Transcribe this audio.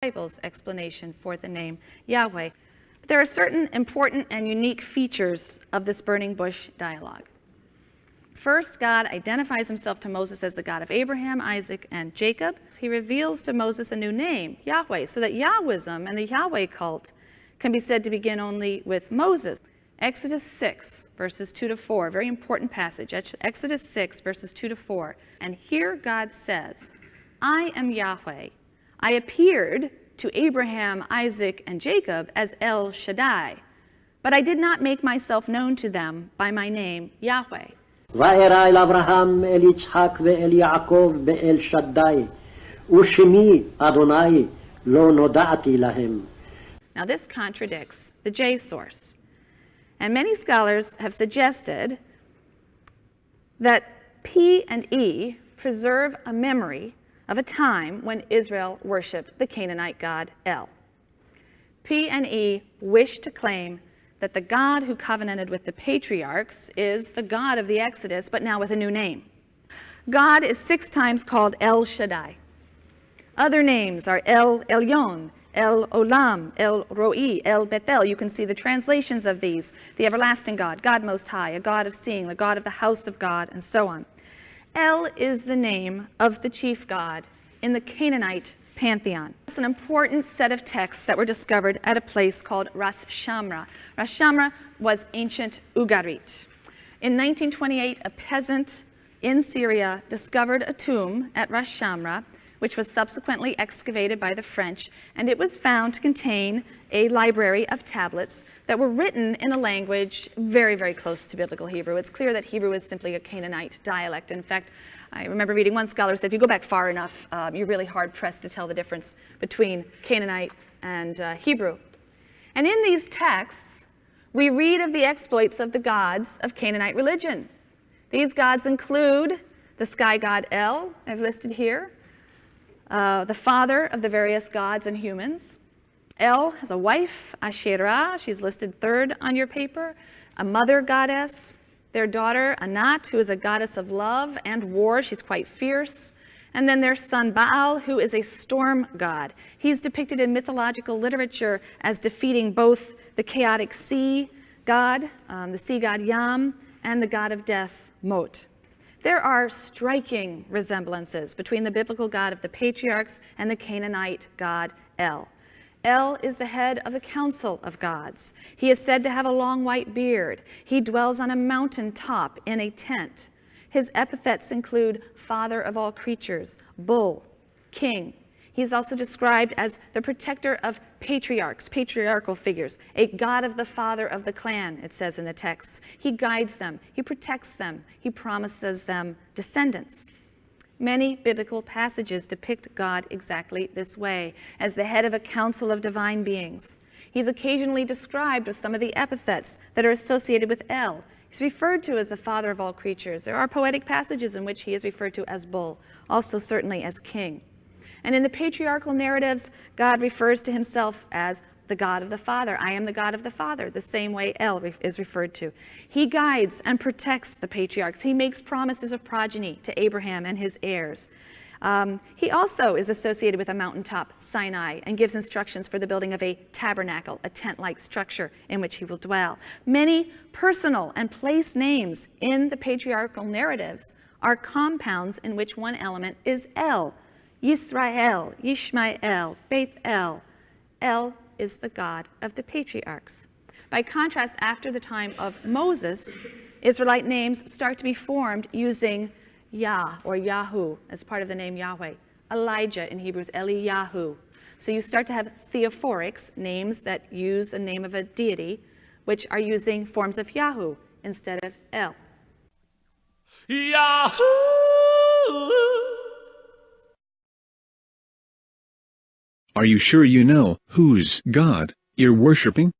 Bible's explanation for the name Yahweh. But there are certain important and unique features of this burning bush dialogue. First, God identifies himself to Moses as the God of Abraham, Isaac, and Jacob. He reveals to Moses a new name, Yahweh, so that Yahwism and the Yahweh cult can be said to begin only with Moses. Exodus 6, verses 2 to 4, very important passage. Exodus 6, verses 2 to 4. And here God says, I am Yahweh. I appeared to Abraham, Isaac, and Jacob as El Shaddai, but I did not make myself known to them by my name, Yahweh. וארא אל אברהם, אל יצחק ואל יעקב באל שדי, ושמי אדוני לא נודעתי להם. Now this contradicts the J source. And many scholars have suggested that P and E preserve a memory of a time when Israel worshipped the Canaanite god El. P and E wish to claim that the God who covenanted with the patriarchs is the God of the Exodus, but now with a new name. God is 6 times called El Shaddai. Other names are El Elyon, El Olam, El Roi, El Bethel. You can see the translations of these. The everlasting God, God Most High, a God of seeing, the God of the house of God, and so on. El is the name of the chief god in the Canaanite pantheon. It's an important set of texts that were discovered at a place called Ras Shamra. Ras Shamra was ancient Ugarit. In 1928, a peasant in Syria discovered a tomb at Ras Shamra, which was subsequently excavated by the French, and it was found to contain a library of tablets that were written in a language very, very close to Biblical Hebrew. It's clear that Hebrew is simply a Canaanite dialect. In fact, I remember reading one scholar said if you go back far enough, you're really hard-pressed to tell the difference between Canaanite and Hebrew. And in these texts, we read of the exploits of the gods of Canaanite religion. These gods include the sky god El, I've listed here, the father of the various gods and humans. El has a wife, Asherah, she's listed 3rd on your paper, a mother goddess, their daughter Anat, who is a goddess of love and war, she's quite fierce, and then their son Baal, who is a storm god. He's depicted in mythological literature as defeating both the chaotic sea god, the sea god Yam, and the god of death, Mot. There are striking resemblances between the biblical God of the patriarchs and the Canaanite god El. El is the head of the council of gods. He is said to have a long white beard. He dwells on a mountain top in a tent. His epithets include father of all creatures, bull, king. He's also described as the protector of patriarchs, patriarchal figures, a god of the father of the clan, it says in the text. He guides them, he protects them, he promises them descendants. Many biblical passages depict God exactly this way, as the head of a council of divine beings. He's occasionally described with some of the epithets that are associated with El. He's referred to as the father of all creatures. There are poetic passages in which he is referred to as bull, also certainly as king. And in the patriarchal narratives, God refers to himself as the God of the Father. I am the God of the Father, the same way El is referred to. He guides and protects the patriarchs. He makes promises of progeny to Abraham and his heirs. He also is associated with a mountaintop, Sinai, and gives instructions for the building of a tabernacle, a tent-like structure in which he will dwell. Many personal and place names in the patriarchal narratives are compounds in which one element is El. Yisrael, Yishmael, Beth El. El is the God of the patriarchs. By contrast, after the time of Moses, Israelite names start to be formed using Yah or Yahu as part of the name Yahweh. Elijah in Hebrew is Eliyahu. So you start to have theophorics, names that use the name of a deity, which are using forms of Yahu instead of El. Yahoo! Are you sure you know whose God you're worshiping?